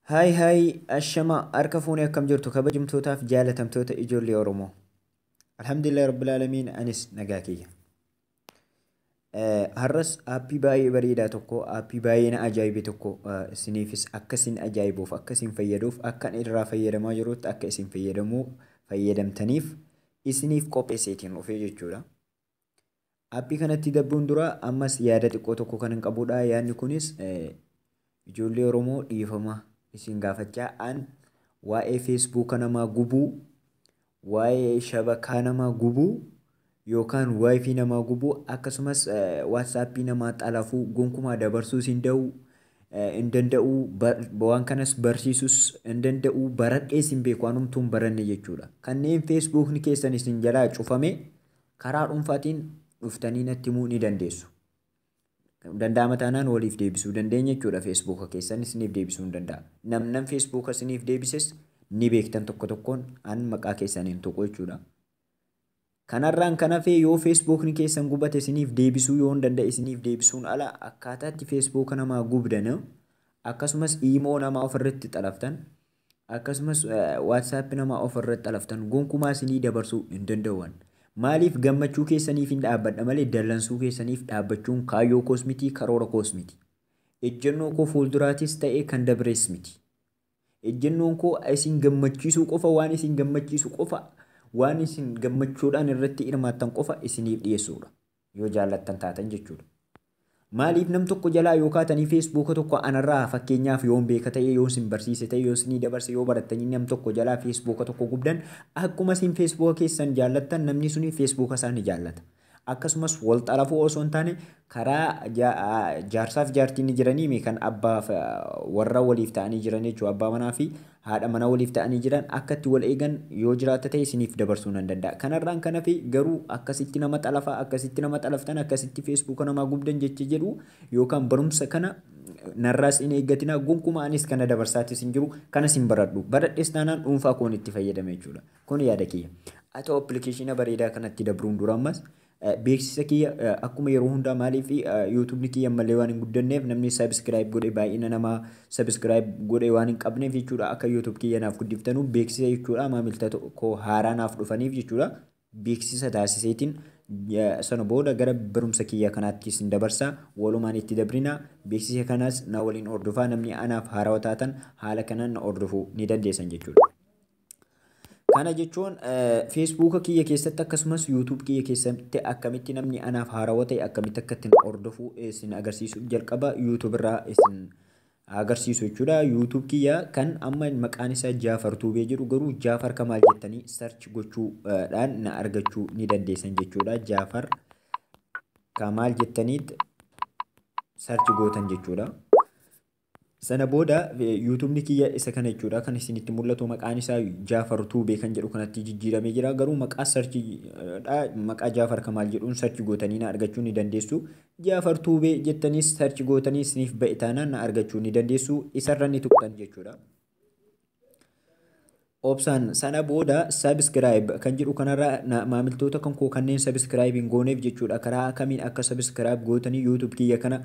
Haay ashama harka fuunee akkam jirtu kabajamtootaaf jaalatamtoota ijoollee Oromoo. Alhamdulillah rabbil aalamiin anis nagaa kiyya. Har'as aappii baay'ee bareedaa tokko aappii baay'ee na ajaa'ibe tokko isiniifis akkasin ajaa'ibuuf akkasin fayyaduuf akkan irraa fayyadamaa jirutti akka isin fayyadamtaniif isiniif qopheesseetiin dhufee jechuudha. Aappii kanatti dabruun dura ammas yaada xiqqoo tokko kan hin qabudha. Yaadni kunis ijoollee Oromoo dhiifama isin gaafachaa an waa'ee feesbuuka namaa gubuu, waa'ee shabakaa namaa gubuu yookaan waayifii namaa gubuu akkasumas waatsaappii namaa xalafuu gonkumaa dabarsuus hin danda'u waan kanas barsiisus hin danda'u baradhees hin beeku anumtuun baranne jechuudha. Kanneen feesbuukni keessan isin jalaa cufame karaa dhuunfaatiin dhuftanii natti himuu ni dandeessu. Danda'ama taanaan waliif deebisuu dandeenya jechuudha. Feesbuuka keessan isiniif deebisuu hin danda'a. Namnan feesbuuka isiniif deebises ni beektan tokko tokkoon an maqaa keessaniin tuqu jechuudha. Kanarraan kan hafe yoo feesbuukni keessan gubate isiniif deebisuu yoo hin danda'e isiniif deebisuun ala akkaataatti feesbuuka namaa gubdan akkasumas iimoo namaa ofirratti xalaftan akkasumas waatsaappii namaa ofirratti xalaftan gonkumaa isinii dabarsuu hin danda'an. Maaliif gammachuu keessaniif hin dhaabbadha malee dallansuu keessaniif dhaabbachuun kaayyoo koos miti karoora koos miti. Ejjennoo koo fuulduraatis ta'ee kan dabrees miti. Ejjennoon koo isin gammachiisuu qofa waan isin gammachiisu qofa waan isin gammachuudhaan irratti hirmaattan qofa isiniif dhiyeessuudha. Yoo jaallattan taatan jechuudha. Maaliif nam tokko jalaa yoo kaatanii feesbuuka tokko anarraa fakkeenyaaf yoon beeka ta'e yoo isin barsiise ta'e yoo isinii dabarse yoo barattanii nam tokko jalaa feesbuuka tokko gubdan akkuma isin feesbuuka keessan jaallattan namni suni feesbuuka isaa ni jaallata. Akkasumas wal xalafuu osoo hin taane karaa jaarsaaf jaartiin ni jiranii kan abbaaf warra waliif ta'anii jiran jechuudha. Abbaa manaa fi haadha manaa waliif ta'anii jiran akkatti wal eegan yoo jiraata ta'e isiniif dabarsuu nan danda'a. Kanarraan kan hafe garuu akkasitti nama xalafaa akkasitti nama xalaftan akkasitti feesbuuka namaa gubdan jecha jedhu yookaan barumsa kana narraas hin eeggatinaa gonkumaa anis kana dabarsaatis hin jiru kanas hin baradhu. Baradhees taanaan dhuunfaa koon itti fayyadame jechuudha. Kun yaada kiyya. Haa ta'u appilikeeshina bareedaa kanatti dabruun dura ammas beeksisa kiyya akkuma yeroo hundaa maaliif yuutuubni kiyya malee waan hin guddanneef namni sabiskiraayib godhe baay'ina namaa sabiskiraayib godhe waan hin qabneef jechuudha. Akka yuutuub kiyya naaf guddiftanu beeksisa jechuudha. Maamilta tokko haaraa naaf dhufaniif jechuudha. Beeksisa taasiseetiin sana booda gara barumsa kiyya kanaatti isin dabarsa walumaan itti dabrina beeksisa kanas na waliin hordofaa namni anaaf haarawaa taatan haala kanaan na hordofuu ni dandeessan jechuudha. Kana jechuun feesbuuka kiyya keessatti akkasumas yuutuub kiyya keessatti akkamitti namni anaaf haarawaa ta'e akkamitti akka ittiin hordofuu isin agarsiisu jalqaba yuutuub irraa isin agarsiisu jechuudha. Yuutuub kiyya kan amma maqaan isaa Jaafar Tuubee jedhu garuu Jaafar Kamaal jettanii sarchi gochuudhaan na argachuu ni dandeessan jechuudha. Jaafar Kamaal jettaniit sarchi gootan jechuudha. Sana booda yuutuubni kiyya isa kana jechuudha kan isinitti mul'atu maqaan isaa Jaafar Tuubee kan jedhu kanatti jijjiiramee jira garuu maqaa sarchiidha maqaa Jaafar Kamaal jedhuun sarchi gootanii na argachuu ni dandeessu. Jaafar Tuubee jettaniis sarchi gootanii isiniif ba'e taanaan na argachuu ni dandeessu isarra ni tuqxan jechuudha. Obsaan sana booda sabiskiraayib kan jedhu kanarra maamiltoota kan koo kanneen sabiskiraayib hin gooneef jechuudha karaa kamiin akka sabiskiraayib gootanii yuutuub kiyya kana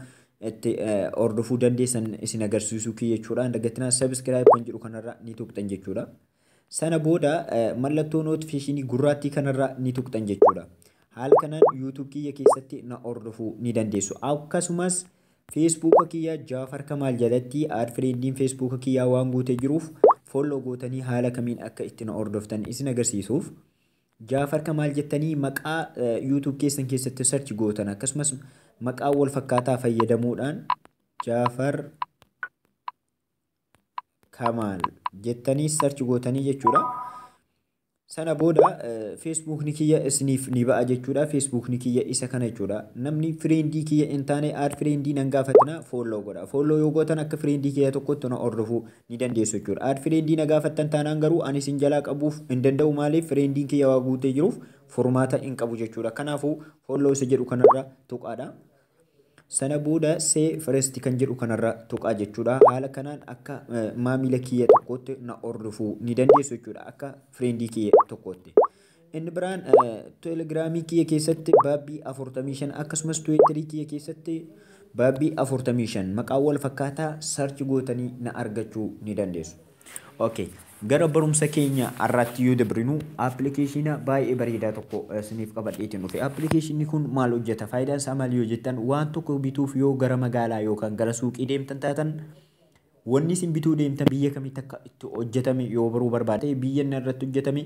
itti hordofuu dandeessan isin agarsiisuu kiyya jechuudha. Dagatinaa sabiskiraayib kan jedhu kanarra ni tuqxan jechuudha. Sana booda mallattoo nootifikeeshinii gurraattii kanarra ni tuqxan jechuudha. Haala kanaan yuutuub kiyya keessatti na hordofuu ni dandeessu. Akkasumas feesbuuka kiyya Jaafar Kamaal jalatti aad firendiin feesbuuka kiyyaa waan guutee jiruuf folloo gootanii haala kamiin akka itti na hordoftan isin agarsiisuuf Jaafar Kamaal jettanii maqaa yuutuub keessan keessatti sarchi gootan akkasumas maqaa wal fakkaataa fayyadamuudhaan Jaafar Kamaal jettanii sarchi gootanii jechuudha. Sana booda feesbuukni kiyya isiniif ni ba'a jechuudha. Feesbuukni kiyya isa kana jechuudha. Namni firendii kiyya hin taane aad firendii nan gaafatina folloo godha. Folloo yoo gootan akka firendii kiyya tokkotti na hordofuu ni dandeessu jechuudha. Aad firendii na gaafattan taanaan garuu ani isin jalaa qabuuf hin danda'u maaliif firendiin kiyya waa guutee jiruuf furmaata hin qabu jechuudha. Kanaafuu folloo isa jedhu kanarra tuqaadha. Sana booda see firesti kan jedhu kanarra tuqaa jechuudha. Haala kanaan akka maamila kiyya tokkotti na hordofuu ni dandeessu jechuudha. Akka firendii kiyya tokkotti. Inni biraan telegiraamii kiyya keessatti baabbii 45 akkasumas tiwiitarii kiyya keessatti Baabbii 45 maqaa wal fakkaataa search gootanii na argachuu ni dandeessu. Okay. Gara barumsa keenya irratti yoo dabrinu appilikeeshina baay'ee bareedaa tokko isiniif qabadheetiin dhufe. Appilikeeshinni kun maal hojjeta? Faayidaan isaa maal yoo jettan waan tokko bituuf yoo gara magaalaa yookaan gara suuqii deemtan taatan wanni isin bituu deemtan biyya kamitti akka itti hojjetame yoo baruu barbaade biyya inni irratti hojjetame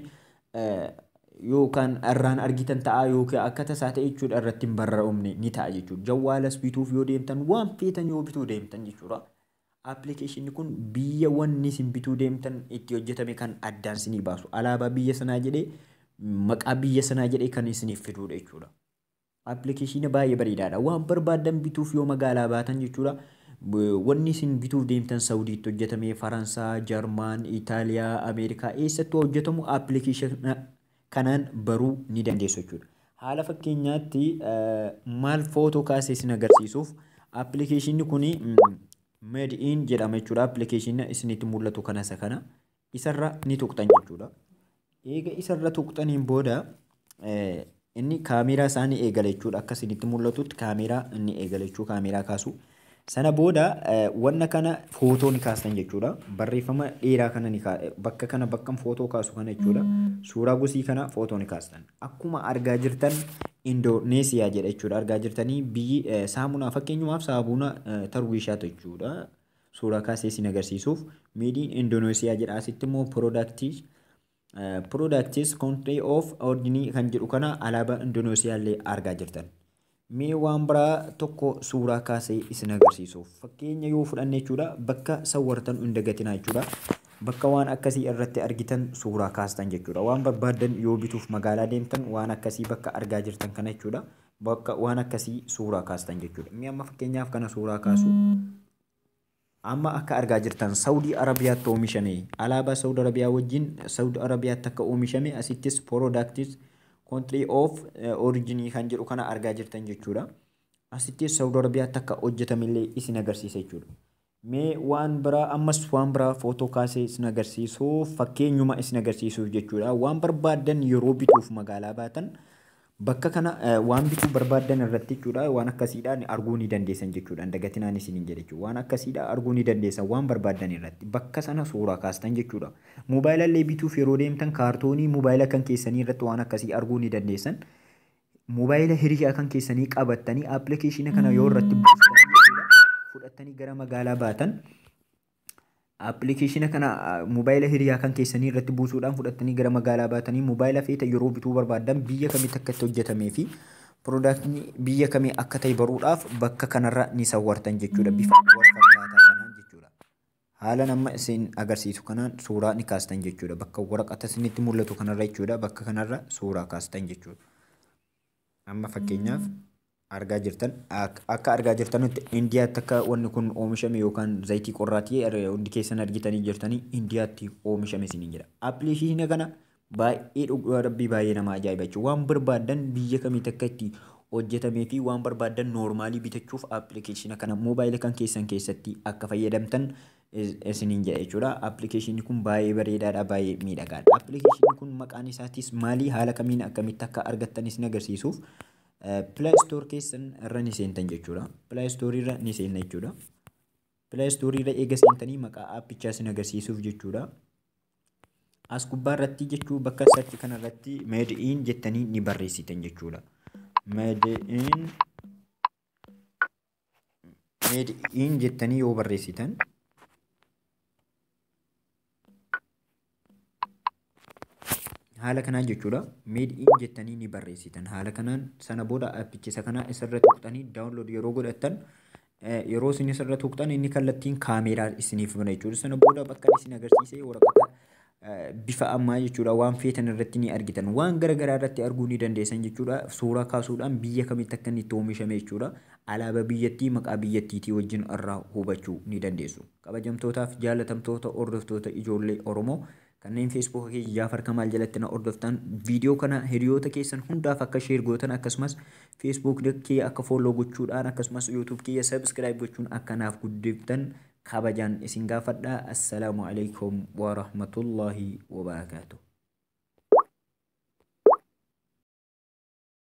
yookaan irraan argitan ta'a yookaan akka tasaa ta'e jechuudha irratti hin barreeffamne ni ta'a jechuudha. Jawwaalas bituuf yoo deemtan waan feetan yoo bituu deemtan jechuudha. Appilikeeshinni kun biyya wanni isin bituu deemtan itti hojjetame kan addaan isinii baasu. Alaabaa biyya sanaa jedhee maqaa biyya sanaa jedhee kan isiniif fiduudha jechuudha. Appilikeeshina baay'ee bareedaadha. Waan barbaadan bituuf yoo magaalaa baatan jechuudha. Wanni isin bituuf deemtan Saawudiitti hojjetame, Faransaa, Jarmaan, Itaaliyaa, Ameerikaa eessattuu hojjetamu appilikeeshina kanaan baruu ni dandeessu jechuudha. Haala fakkeenyaatti maal footoo kaasee isin agarsiisuuf appilikeeshinni kuni Made in jedhama jechuudha. Appilikeeshina isinitti mul'atu kana isa kana isarra ni tuqxan jechuudha. Eega isarra tuqxaniin booda inni kaameeraa isaanii eegala jechuudha. Akka isinitti mul'atutti kaameeraa inni eegala jechuudha. Kaameeraa kaasu. Sana booda wanna kana footoo ni kaastan jechuudha. Barreeffama dheeraa kana ni bakka kana bakka footoo kaasu kana jechuudha. Suuraa gosii kana footoo ni kaastan. Akkuma argaa jirtan Indoneesiyaa jedha jechuudha. Argaa jirtanii biyyi saamunaa fakkeenyumaaf saabuna tarwiishaatu jechuudha. Suuraa kaasee isin agarsiisuuf Made in Indoneesiyaa jedha. Asitti immoo products country of origin kan jedhu kana alaabaa Indoneesiyaa illee argaa jirtan. Mee waan biraa tokko suuraa kaasee isin agarsiisuuf fakkeenya yoo fudhanne jechuudha. Bakka sawwartan hunda gatinaa jechuudha. Bakka waan akkasii irratti argitan suuraa kaastan jechuudha. Waan barbaadan yoo bituuf magaalaa deemtan waan akkasii bakka argaa jirtan kana jechuudha. Bakka waan akkasii suuraa kaastan jechuudha. Mee amma fakkeenyaaf kana suuraa kaasu. Amma akka argaa jirtan Saudi Arabiyaatti oomishame. Alaabaa Saudi Arabiyaa wajjin Saudi Arabiyaatti akka oomishame asittis products country of origin kan jedhu kana argaa jirtan jechuudha. Asittis Saudi Arabiyaatti akka hojjetame illee isin agarsiisa jechuudha. Mee waan biraa ammas waan biraa footoo kaasee isin agarsiisuuf fakkeenyuma isin agarsiisuuf jechuudha. Waan barbaadan yeroo bituuf magaalaa baatan bakka kana waan bituu barbaadan irratti jechuudha. Waan akkasiidhaan arguu ni dandeessan jechuudha. Dagatinaan isiniin jedhe jechuudha. Waan akkasiidhaan arguu ni dandeessan waan barbaadan irratti bakka sana suuraa kaastan jechuudha. Mobaayila illee bituuf yeroo deemtan kaartoonii mobaayila kan keessanii irratti waan akkasii arguu ni dandeessan. Mobaayila hiriyaa kan keessanii qabattanii appilikeeshina kana yoo irratti fudhatanii gara magaalaa baatan appilikeeshina kana mobaayila hiriyaa kan keessanii irratti buusuudhaan fudhatanii gara magaalaa baatanii mobaayila feeta yeroo bituu barbaadan biyya kamitti akka itti hojjetamee fi piroodaaktii biyya kamii akka ta'e baruudhaaf bakka kanarra ni sawwartan jechuudha. Bifa wal fakkaataa kanaan jechuudha. Haala nama isin agarsiisu kanaan suuraa ni kaastan jechuudha. Bakka waraqata isinitti mul'atu kanarra jechuudha. Bakka kanarra suuraa kaastan jechuudha. Amma fakkeenyaaf argaa jirtan akka argaa jirtanutti Indiyaatti akka wanni kun oomishame yookaan zayitii qorraatii hundi keessan argitanii jirtanii Indiyaatti oomishame isiniin jedha. Appilikeeshina kana baay'ee dhugaa rabbii baay'ee nama ajaa'iba jechuudha. Waan barbaadan biyya kamitti akka itti hojjetamee fi waan barbaadan noormaalii bitachuuf appilikeeshina kana mobaayila kan keessan keessatti akka fayyadamtan isiniin jedha jechuudha. Appilikeeshinni kun baay'ee bareedaadha, baay'ee miidhagaadha. Appilikeeshinni kun maqaan isaatis maalii haala kamiin akkamitti akka argattan isin agarsiisuuf Play Store keessan irra ni seentan jechuudha. Play Store irra ni seenna jechuudha. Play Store irra eega seentanii maqaa aappichaa isin agarsiisuuf jechuudha. As gubbaa irratti jechuu bakka sarchi kana irratti Made in jettanii ni barreessitan jechuudha. Made in jettanii yoo barreessitan haala kanaan jechuudha. Made in jettanii ni barreessitan. Haala kanaan sana booda aappicha kana isarra tuqxanii download yeroo godhattan yeroo isin isarra tuqxan inni kallattiin kaameeraa isiniif bana jechuudha. Sana booda bakka isin agarsiisee waraqata bifa ammaa jechuudha. Waan feetan irratti ni argitan. Waan garaagaraa irratti arguu ni dandeessan jechuudha. Suuraa kaasuudhaan biyya kamitti akka inni itti oomishame jechuudha. Alaabaa biyyattii maqaa biyyattiitii wajjin irraa hubachuu ni dandeessu. Kabajamtootaaf jaalatamtoota hordoftoota ijoollee Oromoo kanneen Facebook keenya Jaafar Kamaal jalatti na hordoftan viidiyoo kana hiriyoota keessan hundaaf akka share gootan akkasumas Facebook kee akka follow gochuudhaan akkasumas YouTube kee subscribe gochuun akkanaaf guddiftan kabajaan isin gaafadha. Assalaamu alaykum wa rahmatullahi wa barakatuh.